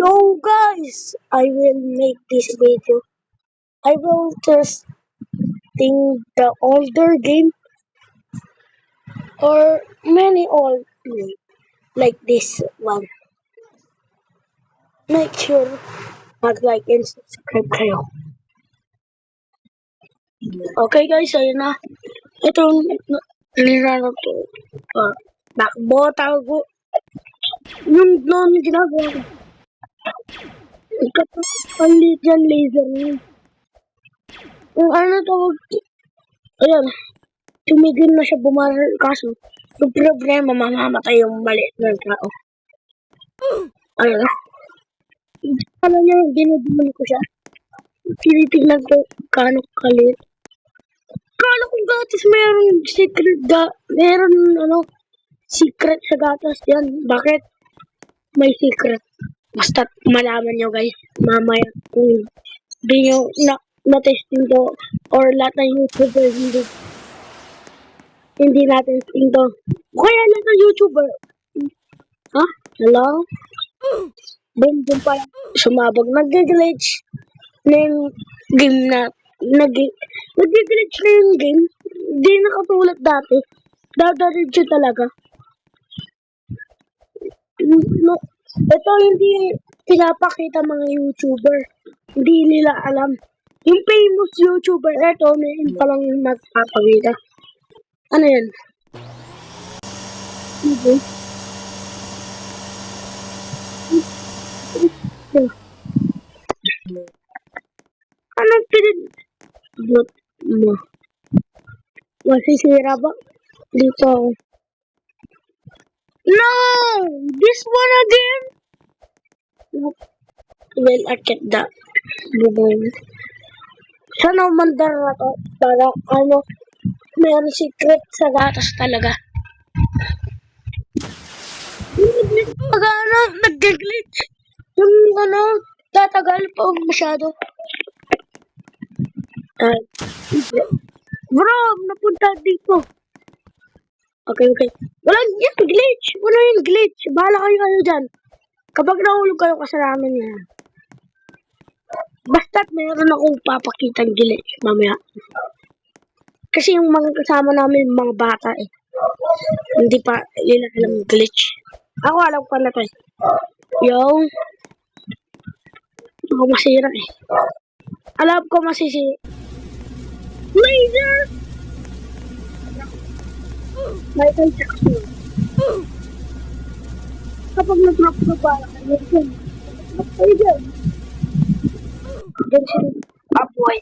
Yo guys, I will make this video. I will testing the older game or many old game like this one. Make sure mag-like and subscribe kayo. Okay guys, ayun na. Ito nilaro to. Takbo, tago. Yung drone ginagawa ko. Kapalit yan laser yun. Yung ano tawag, ayan, tumigil na siya bumaril kaso yung problema mamamatay yung maliit ng tao. Ayun. Kala niya dinudumon ko siya. Tinitignan ko kano kalit. Kala ko gatas meron secret meron secret sa gatas yan. Bakit? May secret. Basta malaman nyo guys mamaya kung di nyo na-testing to or lahat ng YouTuber hindi natin testing to. Kaya lahat ng YouTuber. Ha? Hello? Boom pala. Sumabog. Nag-glitch na yung game na. Nag-glitch na yung game. Hindi nakatulad dati. Dadaridyo talaga. No, ito hindi pinapakita mga YouTuber. Hindi nila alam. Yung famous YouTuber, ito, may palang magpapakita. Ano yan? Okay. Anong pinag-bot mo? Masisira ba? Dito ako. No! This one again? Well, I get that. Sana umandar na to. Para mayroon secret sa gatas talaga. Pag nag-glitch. Yung tatagal pa masyado. Bro, napunta dito. Okay. Walang yung glitch. Wala yung glitch. Bahala kayo dyan. Kapag nahulog kayo kasalanan niya. Basta't mayroon akong papakitang glitch mamaya. Kasi yung mga kasama namin, mga bata eh. Hindi pa nila alam glitch. Ako alam ko na to eh. Yung ako masira eh. Alam ko masisi. Laser! Michael Jackson. Kapag nag-drop ka ba, ayun. Ayun. Diyan siya. Apoy.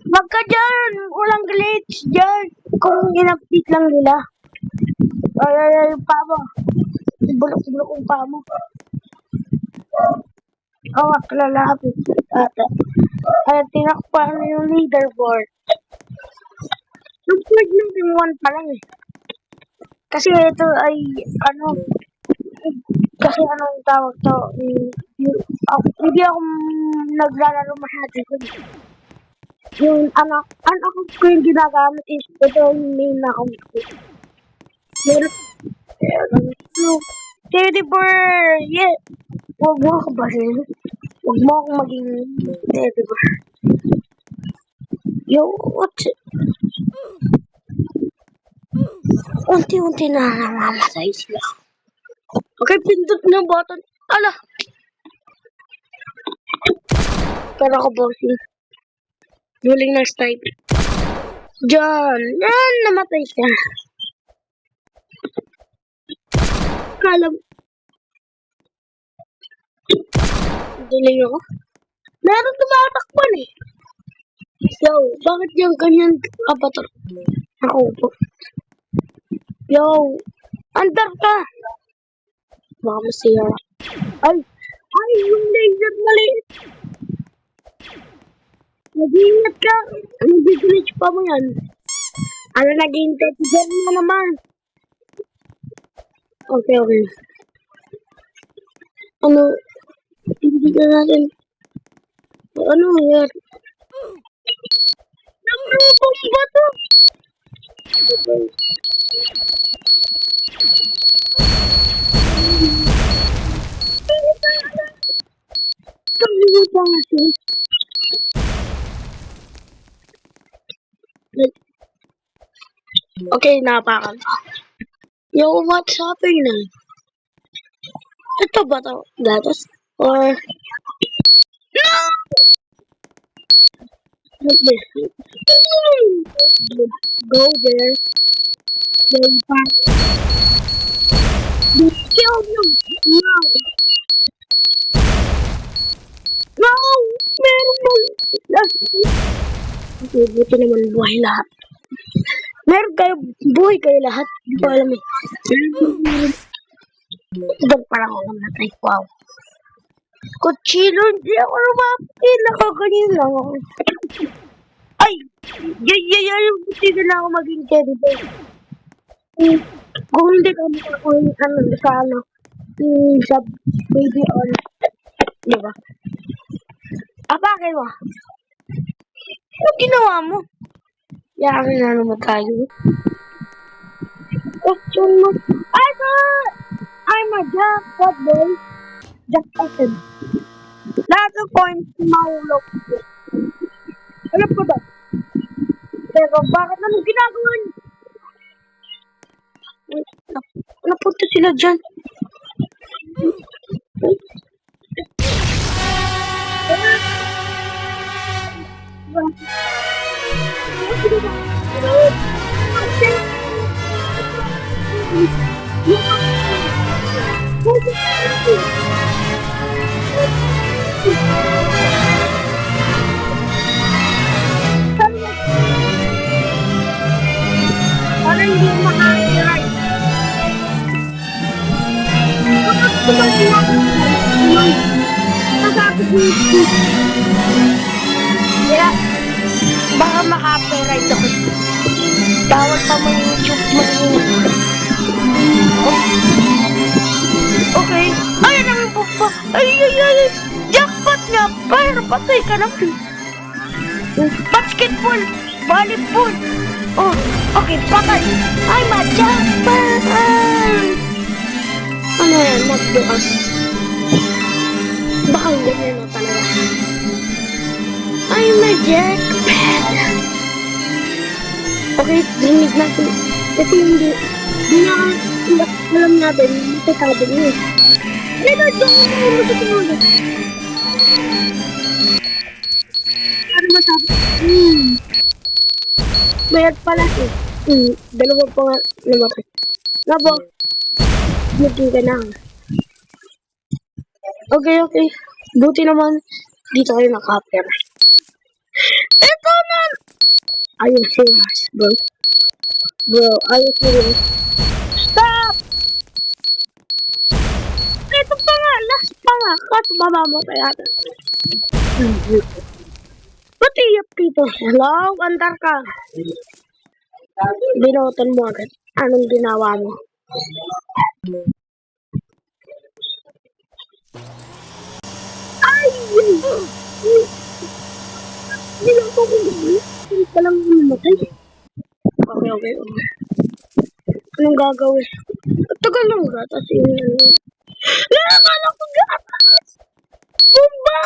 Wag ka dyan! Walang glitch dyan! Kung in-update lang nila. Ay, yung pa mo. Bulok-bulok yung pa mo. Lalapit. Ate. Tinakpan yung leaderboard. Yung point natin 1 pa lang eh. Kasi ito ay, kasi anong tawag to, hindi ako naglalaro masyado. Yung anak ko yung ginagamit is, ito yung main account ko. Teddy bear! Yeah! Huwag mo ako ba rin? Huwag mo akong maging teddy bear. Yo, what? Unti-unti na namamatay sila. Okay, pindot na button. Ala! Pero ako bossing. Duling na snipe. Diyan! Yan! Namatay siya. Kalam. Duling ako. Meron tumatakpan eh. Yo, bakit yung ganyan avatar? Ako po. Yo, andar ka! Baka masira. Ay, yung laser maliit. Nag-iingat ka. Nag-glitch pa mo yan. Naging 30 na naman. Okay. Hindi na natin. Ano yan? Nagrupong ba to? Okay. Kalimutan kasi. Okay, napakan. Yo, what's happening? Ito ba to? Gatas? Or... No! Not this. Go there. Then back. They killed you! No! No! Meron mo! Okay, buti naman buhay lahat. Meron kayo, buhay kayo lahat. Hindi ko alam eh. Doon pa lang ako namatay. Wow. Kutsilo, hindi ako lumapit. Nakaganyan lang ako. Ay! Yung buti na ako maging teddy bear. Kung hindi ka makakuhin sa sa baby on. Diba? Bakit mo? Ano ginawa mo? Yari na naman tayo. Question mo. I'm a jackpot boy. Jackpot. Lahat ng coins mahulog. Alam ko ba? Pero bakit naman ginagawa niyo? Napunta sila dyan. Parang hindi makakiray. Kaya, baka maka-copyright ako. Bawal pa mo YouTube mo. Okay. Ay, namin po pa. Ay. Jackpot nga. Pero patay ka naman. Basketball. Volleyball. Oh, okay. Patay. Ay, ma-jackpot. Ano yan? Magbukas. Baka ganyan na talaga. Ay, ma-jackpot. Okay, dinig natin. Kasi hindi na alam natin. Matatabi niyo. Pero doon mo matutulog. Ano masabi? Mayat pala eh. Dalawa pa nga namatay. Nabo. Naging ka na. Okay. Buti naman. Dito kayo naka-copyright. Ito na! Are you serious, bro? Bro, are you serious? Stop! Ito pa nga, last pa nga. Kat, mamamatay natin. Ba't iyak dito? Hello, andar ka. Binotan mo agad. Anong ginawa mo? Ay! Binoto ko gawin. Hindi ka lang namatay. Okay. Anong gagawin? Tagal lang gatas yun. Nakakala ko gatas! Bumba!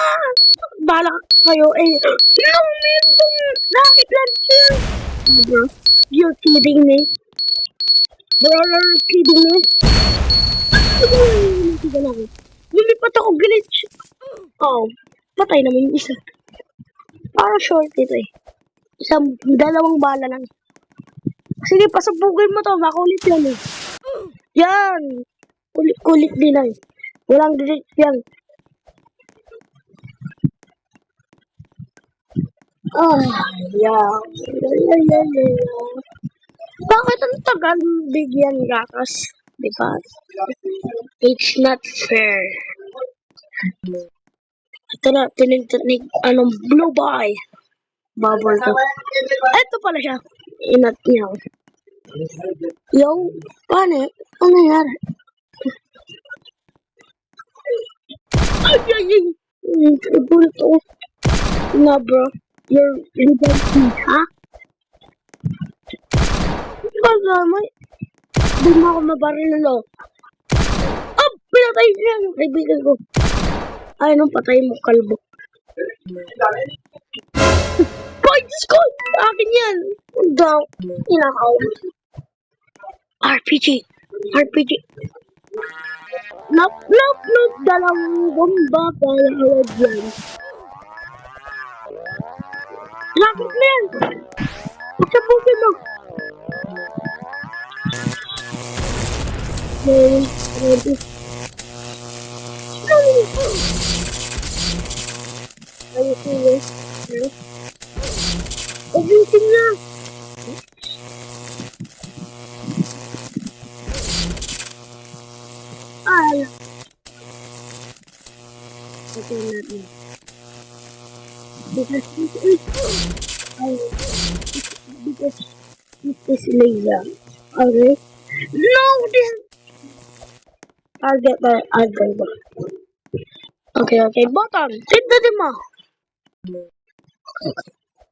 Bala kayo eh. No, man! Nakiklan siya! Bro, you're kidding me? Bro, you're kidding me? Hindi lang. Lumipat ako glitch. Oh, patay naman yung isa. Parang short ito eh. Dalawang bala lang. Sige, pasabugin mo to. Makulit yan eh. Yan! Kulit din lang. Walang direct yan. Yeah. Bakit ang tagal bigyan gatas? Diba? It's not fair. Ito na, tinig, anong blue boy. Bubble to. Ito pala siya. Inat niya ako. Yo, paano? Ano nangyari? Ay. Ibulit ako. Na bro. You're liberty, ha? Kagamay. Di mo ako mabaril na lo. Pinatay niya yung kaibigan ko. Ay, nung patay mo, kalbo. Boy, Diyos ko! Akin yan! Down. Inakaw. RPG. RPG. Nope, nope, nope. Dalawang bomba para agad yan. Lapit na yan! Pagsabukin mo. Ready. Are you serious? No? Everything na! Ay! Okay natin. Because this is... because this is laser. Okay? No! This... I'll get that. Okay. Button! Tignan mo!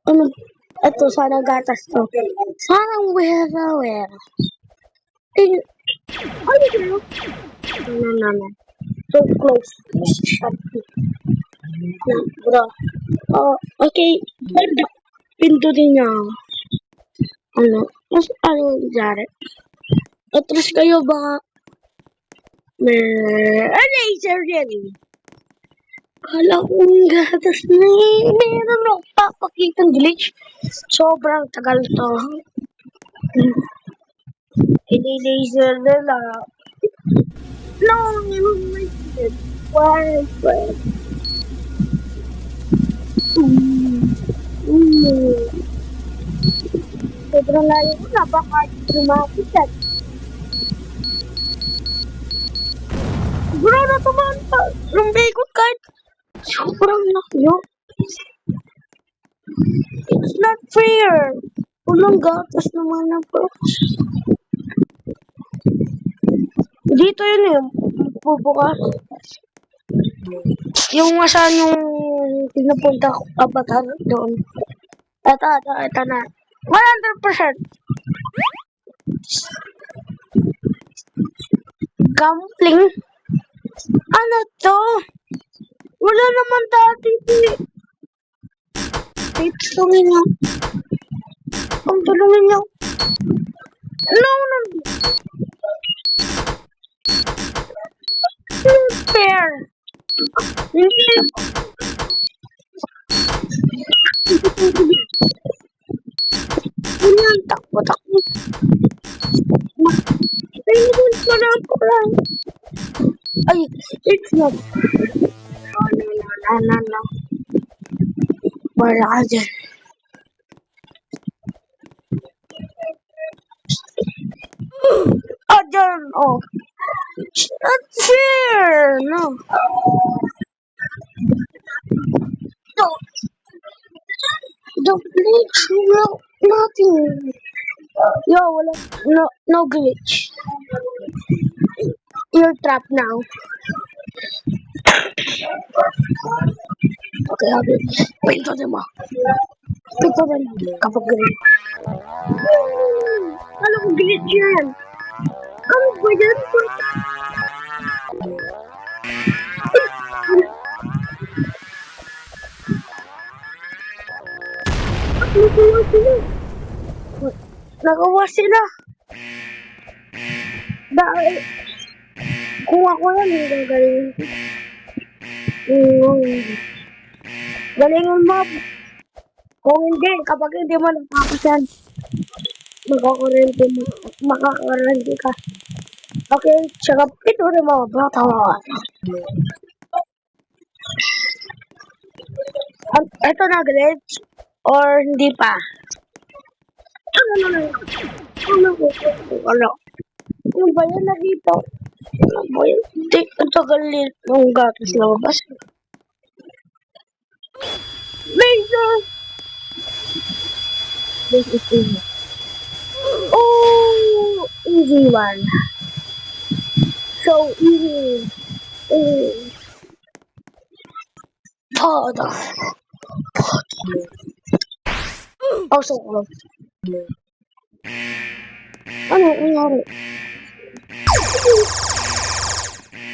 Ano? Ito, sana gatas to. Sana wera. Are you girl? No. So close. Shut up. No, bro. Oh, okay. Pindutin niya. Ano? Ano nangyari? Atras kayo baka may laser yan. Kala kong gatas na meron ako papakitang glitch. Sobrang tagal to. Laser nila. No, my God. Why? Sobrang layo ko na. Baka lumapit yan. Siguro na tumaan pa. Lumbikot kahit sobrang layo. It's not fair. Walang gatas naman ako. Dito yun yung bubukas. Yung saan yung pinupunta ko avatar doon. Ito na. 100%. Gambling? Ano to? Wala naman dati. Tulungin niyo. Tulungin niyo. No. Fair. Ganyan, takbo. Ayun, wala po lang. Ay, it's not. No. Wala ka dyan. Dyan, oh. It's not fair, no. The glitch, nothing. Yo, no glitch. You're trapped now. Okay. Pintutin mo. Kapag glitch. Ano kung glitch yan? Ano ba yan? Nagawa sila. Dahil kung ako yan, hindi galing. Galingin mo. Kung hindi, kapag hindi mo natapos yan, makakurente ka. Okay, tsaka ito rin mga bata. Ito na glitch or hindi pa? Ano ba yan nakita? Ano ba yan? Ang tagal ng gatas na mabas. Laser! This is easy. Oh, easy one. So easy. Pod. Oh, so close. Ano nangyari?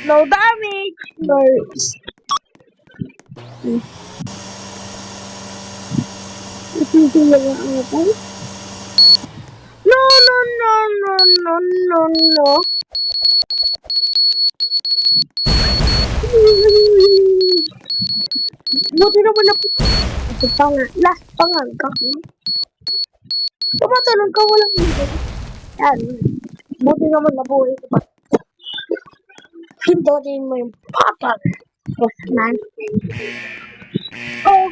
No damage. Nice. Isisila ang atay? No, no, no, no, no, no, no. Buti naman na po. Ito pa nga. Last pa nga. Tumatalon ka, walang hindi. Yan. Buti naman na buhay ko pa. Hintutin mo yung patag. Yes, man. Oh,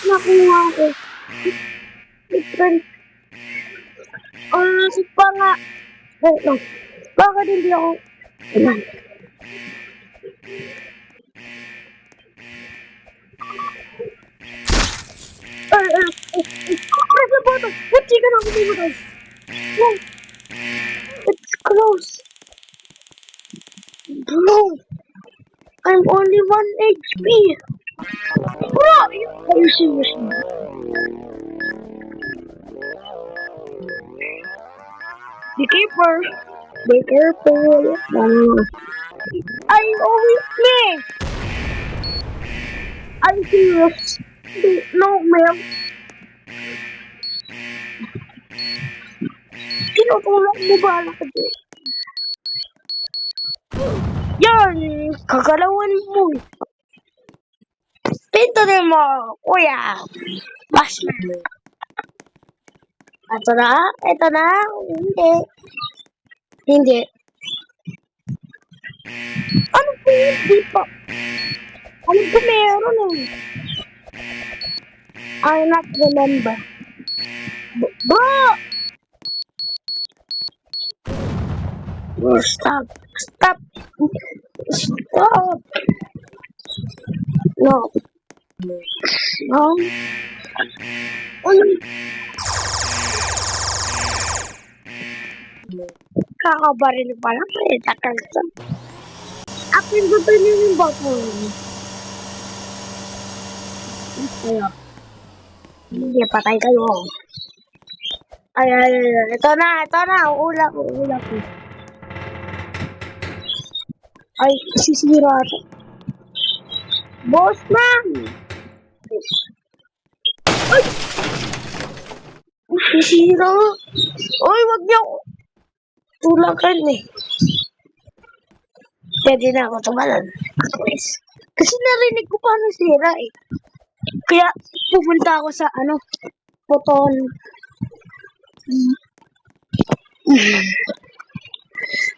nakuha ko. Different. Sit pa nga. Wait lang. Bakit hindi ako... Ayan. Press the button. Ba't di ka na kumimutan? No. It's close. Bro. I'm only 1 HP. Bro, are you serious? Be careful. Be careful. I always miss. I'm serious. No, ma'am. Tinutulak mo ba ako dyan? Yan! Kagalawan mo. Pinto din mo, kuya. Basman. Ito na? Ito na? Hindi. Hindi. Ano po hindi pa? Ano po meron eh? I not remember. Bro! Oh, stop. Stop. Stop. No. No. Kakabaril pa lang. Takal sa. Akin ko din yung bottle. Ayo. Hindi, patay kayo. Ay. Ito na. Uulak ko. Ay, sisira ito. Boss man! Ay! Sisira. Uy, wag niyo ako. Tulakan eh. Pwede na ako tumalon. Kasi narinig ko paano sira eh. Kaya pupunta ako sa puton.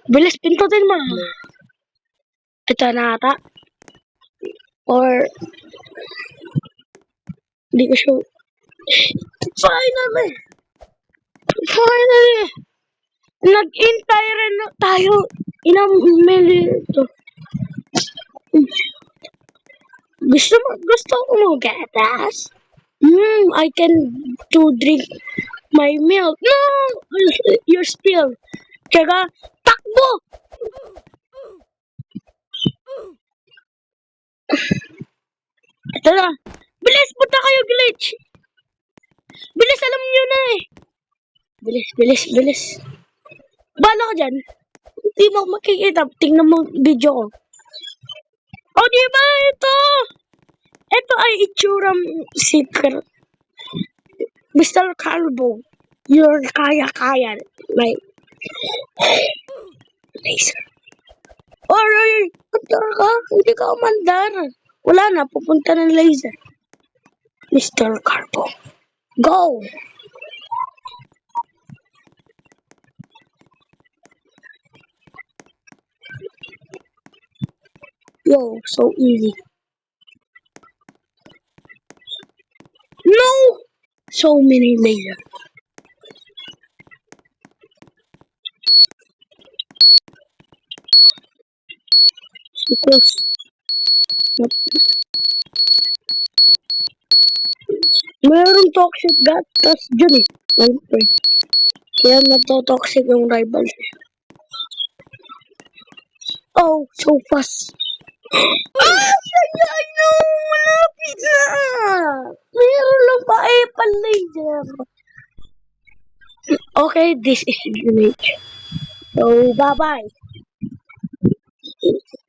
Bilis pintutin mo. Ito na ata. Or hindi ko sure. Finally! Nag-intay rin tayo. Ilang minute. Gusto ko mag-gatas. I can drink my milk. No! You're still. Kaya, takbo! Ito na. Bilis, punta kayo, glitch. Bilis, alam nyo na eh. Bilis. Bala ka dyan. Hindi mo makikita. Tingnan mo video ko. Oh, di ba ito? Ito ay itsurang secret. Mr. Calvo. You're kaya. Like, laser. Alright, andar ka. Hindi ka umandar. Wala na, pupunta ng laser. Mr. Calvo. Go! Yo, so easy. No! So many laser. Because mayroong toxic gatas dyan eh. Kaya nagto-toxic yung rivals. Oh, so fast. Ay, no! Malapit na! Mayroon lang pa laser. Okay, this is glitch. So, bye-bye.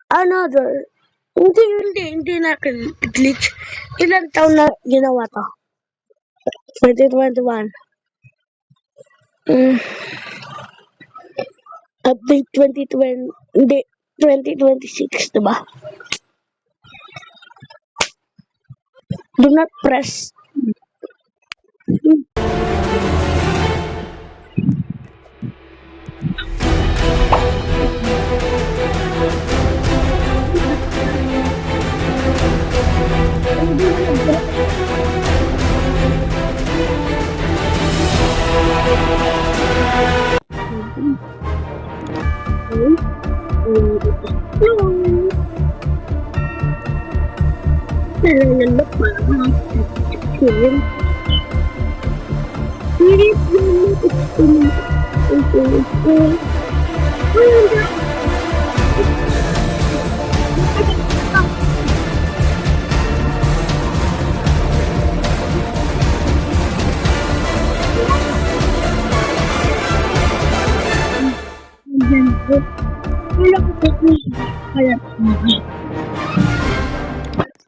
Another Hindi na glitch. Ilang taon na ginawa to? 2021. Update 2020, hindi, 2026, diba? Do not press. Nalalak pa ang chicken. Pilit yung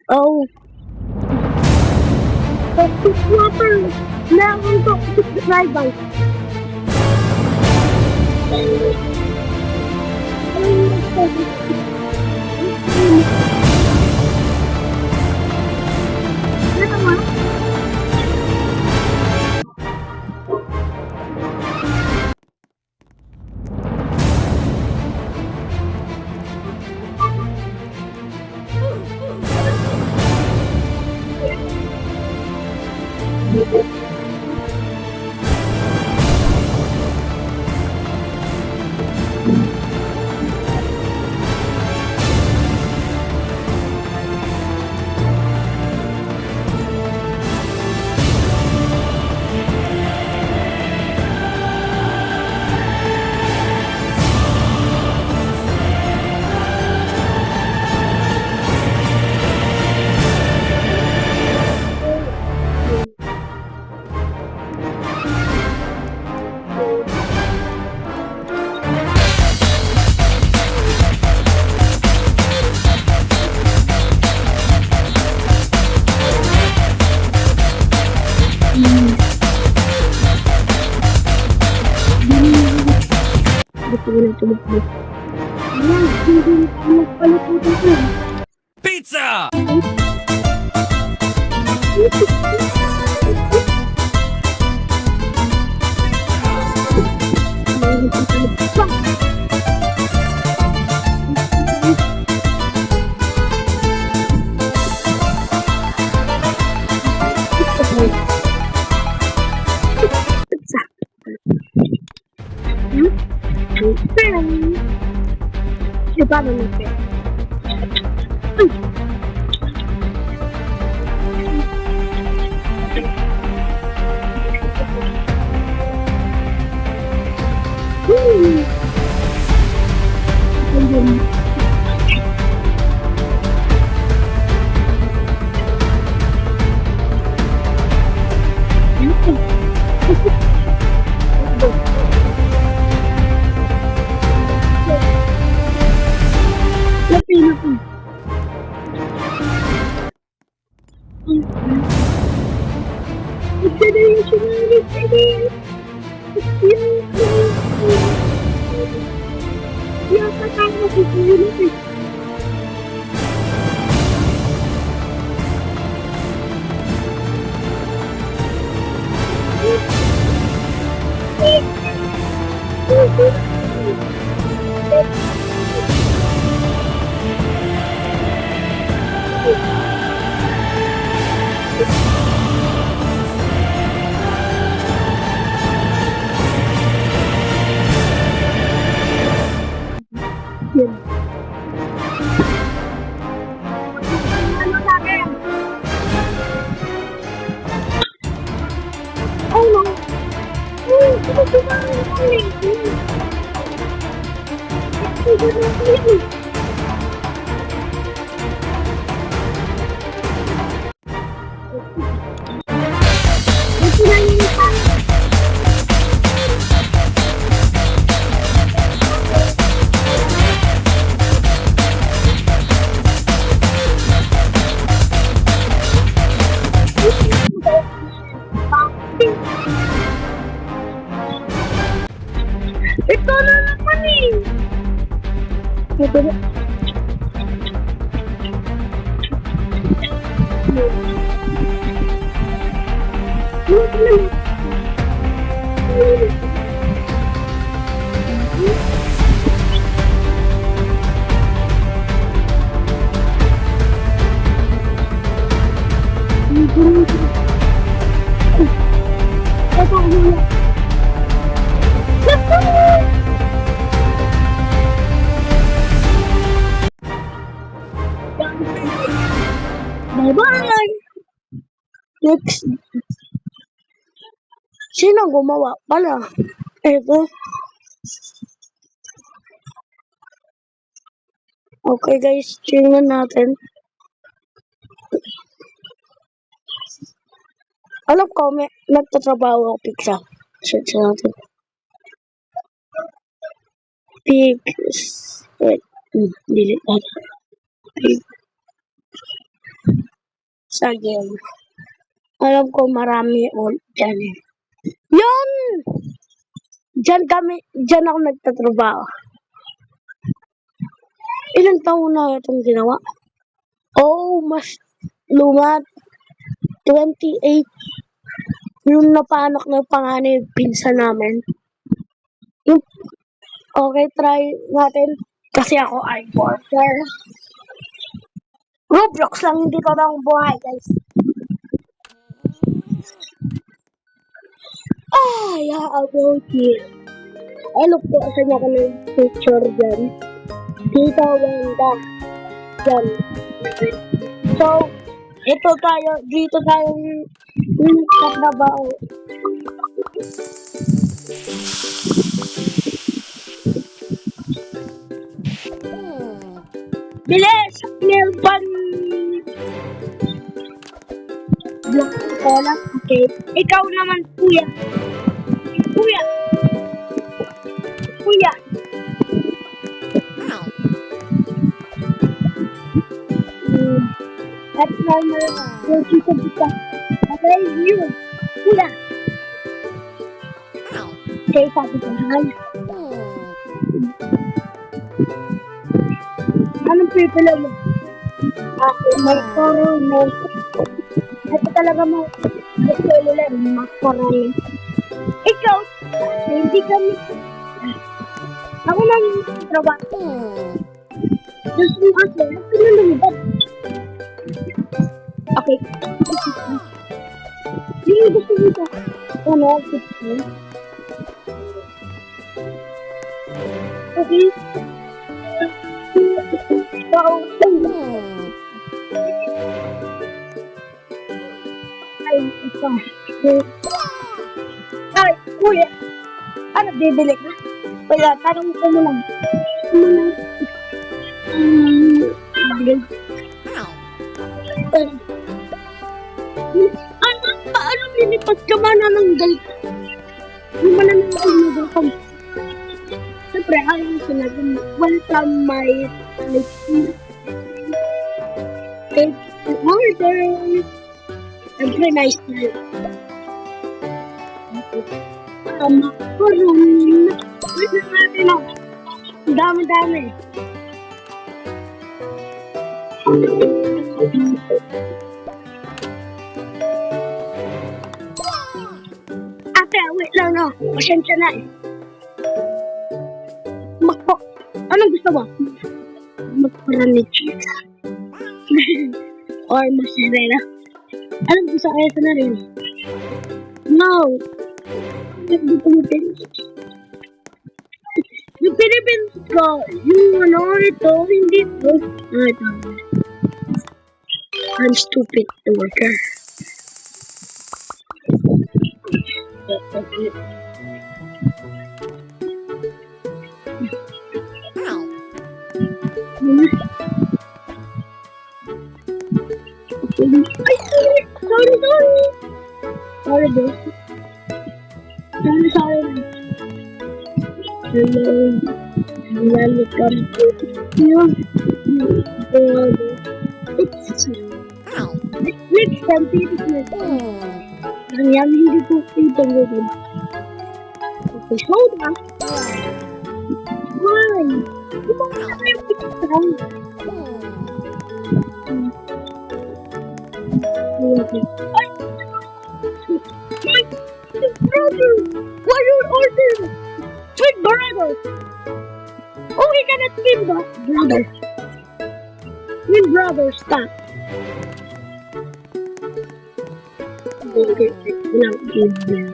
Oh. Water. Meron ko subscribers. Pizza! Diba naman siya? Bye-bye! Next. Sino gumawa pala? Ito. Okay guys, tingnan natin. Alam ko, may nagtatrabaho ako pizza. Search natin. Pigs. Wait. Delete natin. Pig. Sa game. Alam ko marami dyan eh. Yan! Dyan ako nagtatrabaho. Ilang taon na itong ginawa? Oh, mas luma. 28. Yung napaanak ng panganay pinsan namin. Yung, okay, try natin. Kasi ako ay worker. Roblox lang, hindi ko lang buhay, guys. Yeah, about here. I look po sa niya ko ng picture dyan. Tita Wanda. Dyan. So, dito tayo nagtatrabaho. Bilis! Milpan! Black cola? Okay. Ikaw naman, kuya. Kuya! Kuya! At normal, yung kita. Okay, you. Kuya! Okay, sabi ko na. Anong pipila mo? Macaroni. Ito talaga mo. Cellular, macaroni. Ikaw, hindi kami. Ako lang yung trabaho. Gusto mo kasi, ito na lumibad. Okay. Yung gusto mo ito. Ano, gusto mo? Okay. Ay, ito. Ay, kuya. Ano, bibili ka? Wala, tanong ko mo lang. Paano lilipat ka manananggal? Yung manananggal ka. Siyempre, ayaw ko sinabi, welcome my order. Siyempre, nice na yun. Macaron. Wait na natin ako. Dami-dami. Ate, wait lang no. Pasensya na eh. Anong gusto mo? Macaroni cheese. Or mozzarella. Anong gusto kayo sa narin? No. Yung Philippines ko, yung ano ito, hindi ito. Ito. I'm stupid, the worker. Ay, sorry. Sorry, boss. Sorry. Hello. Welcome to you. Next time, Philippines. Nangyari hindi ko itong gawin. Okay, hold on. Why? Kumakas na kayo picture. Ay! My brother! Why you order? Sweet brother! Oh, we cannot win, brother. Win, brother, stop. Okay. Without game there.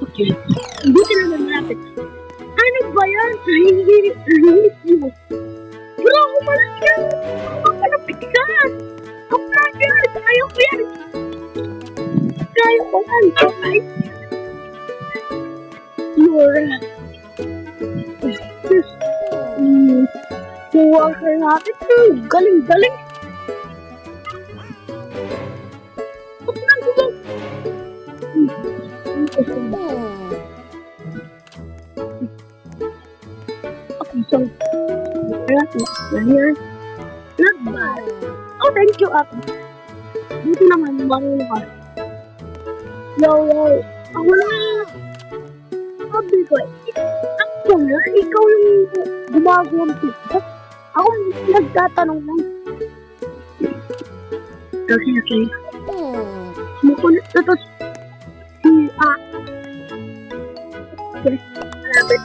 Okay. Buti naman malapit. Ano ba yan? Nahihit mo. Bro, umalas ka! Kapalapit ka! Kapalapit! Kaya ko yan! Kaya ko yan! Okay? Nora. Walker natin. Galing-galing. Okay, so, yan. Not bad. Oh, thank you, Ate. Dito naman, marunong ka. Yo. Ako na. Sabi ko, ako na, ikaw yung gumagawang pizza. Ako nagtatanong lang. Okay. Sumukunit na to si Okay, malapit.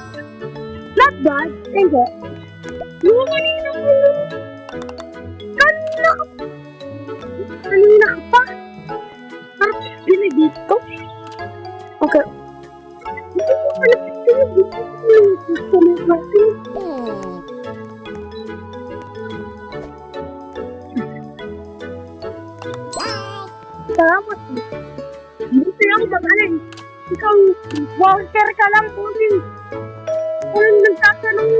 Not bad. Thank you. Yung kanina ko kanina ka pa. Parang pinag dito. Okay. Hindi ko malapit kayo. Dito ko yung gusto mo natin. Salamat. Buti ako magaling. Ikaw, voucher ka lang po din. Walang nagtatanong.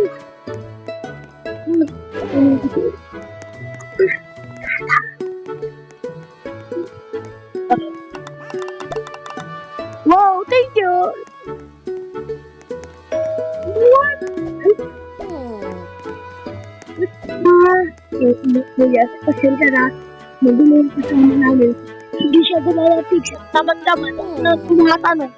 Wow, thank you. What? Yes, pasensya na. Magulo yung kasama namin. Hindi siya dumarating sa tamad-tamad na tumatanong.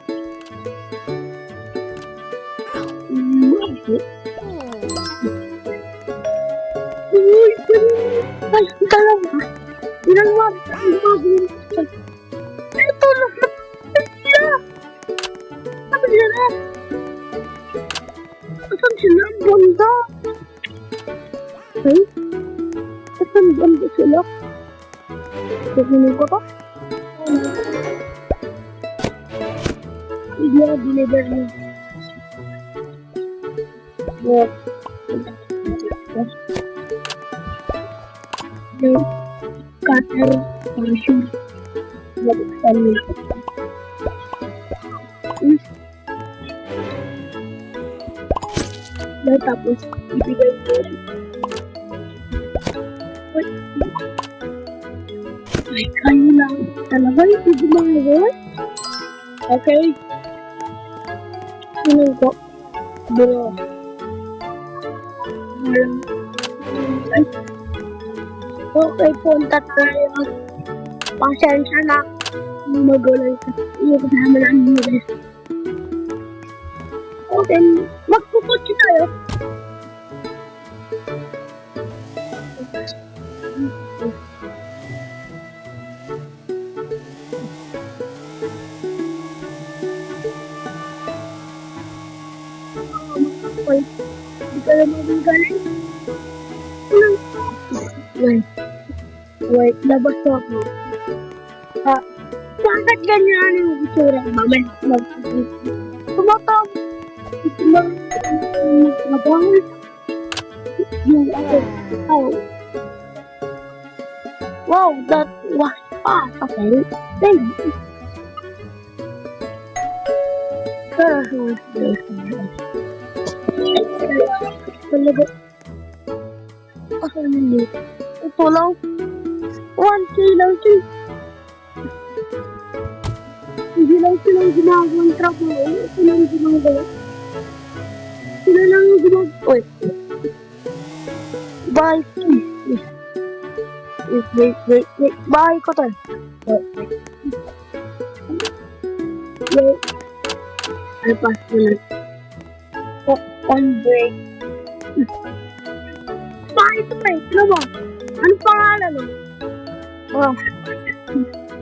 Uy, dalawa. Ito lang sila. Ano sila? Asan sila? Ang banda. Okay? Asan banda sila? Kukunin ko to? Hindi ako deliver niyo. Yung cutter para sure mabuksan niyo. Tapos ibigay ko. Ay, kayo lang. Talaga, hindi gumagawa. Okay. Sinun ko. Bro. Okay, punta tayo. Pasensya na. Magulay ka. Iyo kasama lang nila. Okay, magpuputsi tayo. Hindi ka naman magaling. Wait, labas ko ako. Bakit ganyan yung itsura ko? Tumatawag. Magbangon. Yung ako. Oh. Wow, that was fast. Okay. Thank you. Talaga. Asan yun dito? Ito lang. 1K lang siya. Hindi lang silang ginagawang trabaho. Ito lang ginagawa. Sila lang yung ginagawa. Oy. Bye. Wait. Bye ko to. Wait. Ay, pass mo lang. On break. Bye ito pa eh. Sino ba? Ano pangalan mo? Oh.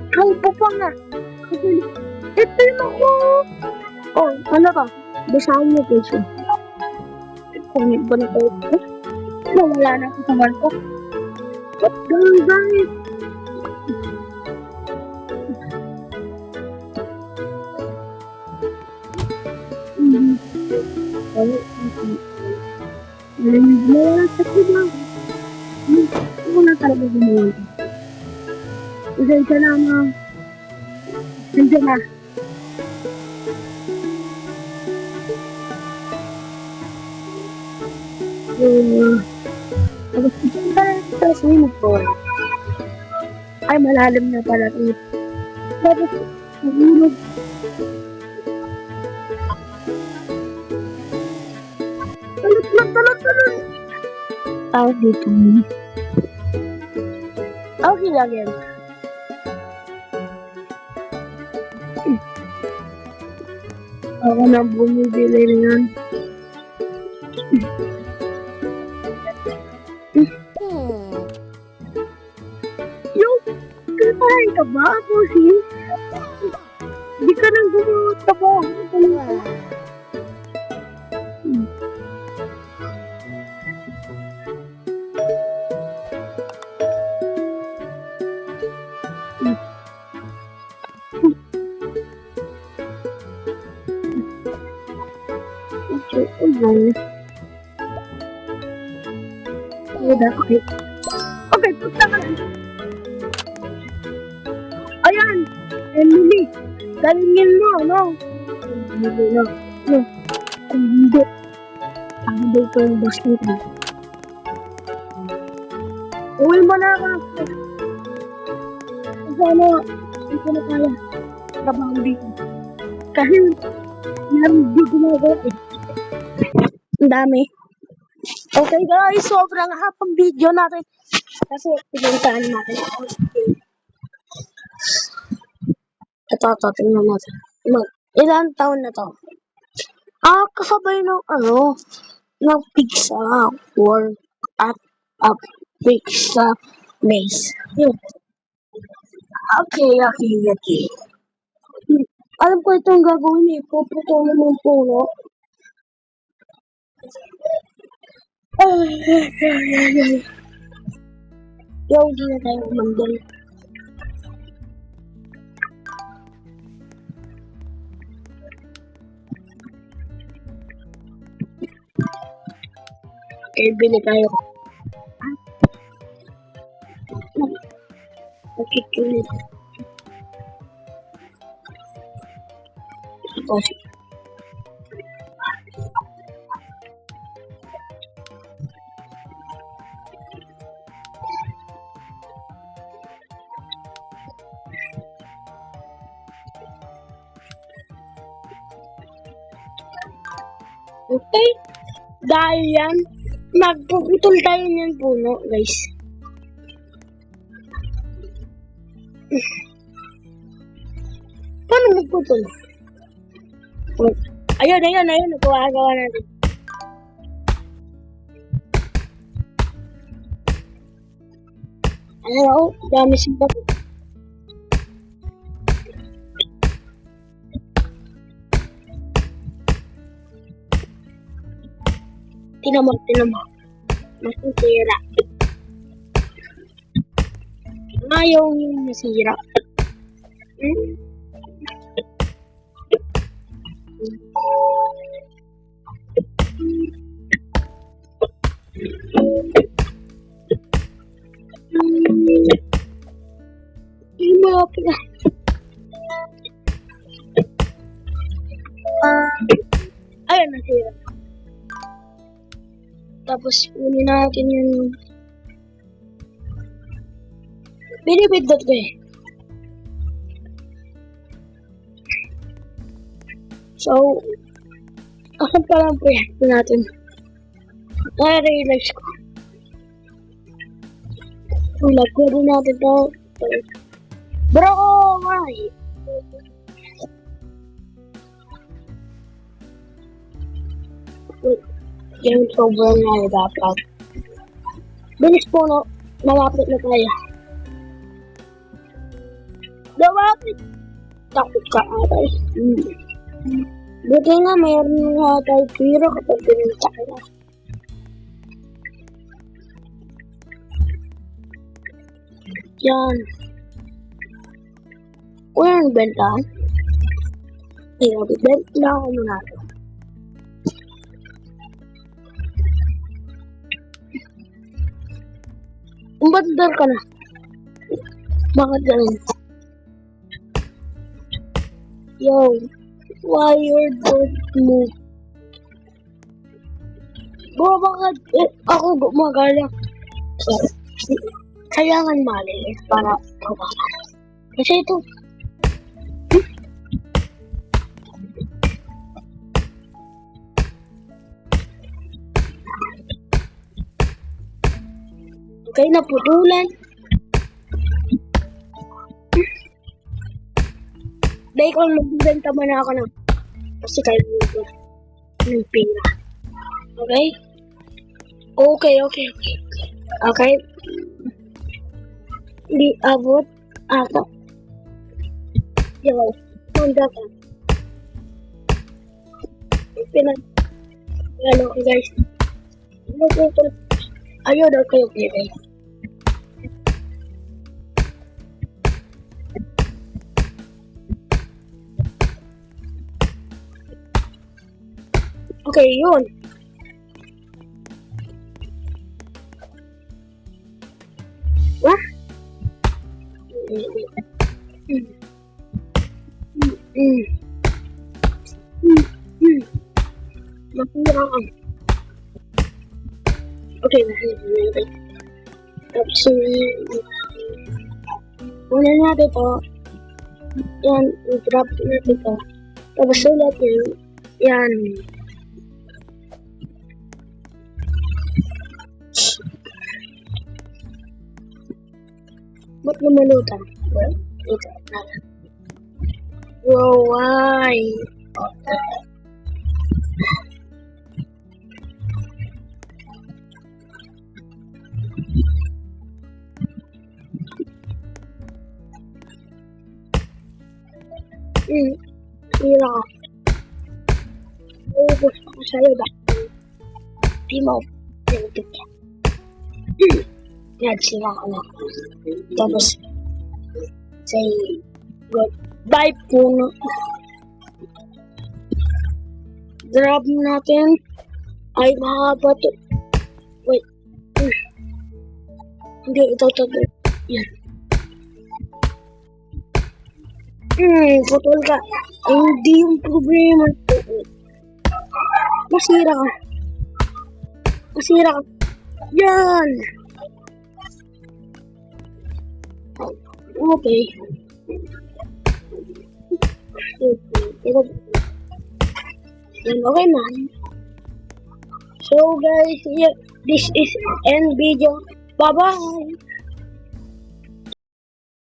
Kalpo pa nga. Ito yung ako. Oh, ano ka? Basahin mo po siya. Kung ba na kayo? Wala na ako sa barko. Ba't ganun guys? Wala sa kuba. Wala talaga gumawa. Pasensya na mga. Pasensya na. Tapos ito pa swimming pool. Ay, malalim na pala ito. Tapos, nagulog. Talot. Tawag dito. Okay lang yan. Ako na bumibili niyan. Yung, kinapahay ka ba ako, sis? Di ka nang gumawat ka ba? Okay. Okay, punta ka lang. Ayan! Emily! Galingin mo, no? Hindi na. No. Kung hindi, hindi ko yung basket mo. Uwi mo na ako. Sana, hindi ko na kaya. Trabaho dito. Kasi, meron di gumagawa eh. Ang dami. Okay guys, sobrang hapang video natin. Kasi, pinuntahan natin. Ito, tingnan natin. Ilan taon na to? Kasabay ng ng pizza or at pizza base. Yun. Okay. Alam ko itong gagawin eh. Puputulin mo yung puno. Hindi na tayo umandal. Okay, bili tayo. Okay, tuloy. Okay. Okay. Dahil yan, magpuputol tayo ng puno, guys. Paano magputol? Ayun. Nagawa natin. Dami sila. Tinan mo. Masisira. Ayaw yung masira. Ayun, nasira. Tapos, kunin natin yung binibigdot ko eh. So, asan pa lang proyekto natin? Na-realize ko. Lagyan natin to. Bro, why? Yung sobrang na dapat. Bilis po, no? Malapit na tayo. Lumapit! Takot ka atay. Buti nga mayroon nga tayo piro kapag pinunta ka na. Yan. Kung yung bentahan, benta ako muna ito. Umbandar ka na. Bakit ganun? Yo, why your don't move? Bakit ako gumagala? Kailangan malinis para tumakas. Kasi ito. Okay, naputulan. Dahil kung magbibenta mo na ako ng kasi kayo ng pira. Okay? Okay. Di abot ata. Yo, manda ka. Ano ko guys. Ayaw daw kayo pira. Okay, yun. What? Masira ka. Okay, masira. Tapos, una natin ito. Yan, i-drop natin ito. Tapos ulit yun. Yan. Ba't lumalutan? Ito. Wow, why? Hira ka. Ubus ako sa'yo ba? Di mo. Pinagpit ka. Yan, sila ka na. Tapos, say, goodbye puno. Drop natin. Ay, mahaba to. Wait. Hindi, ito. Yan. Putol ka. Hindi yung problema. Masira ka. Yan. Okay. Yan, okay na. So guys, yeah, this is end video. Bye-bye.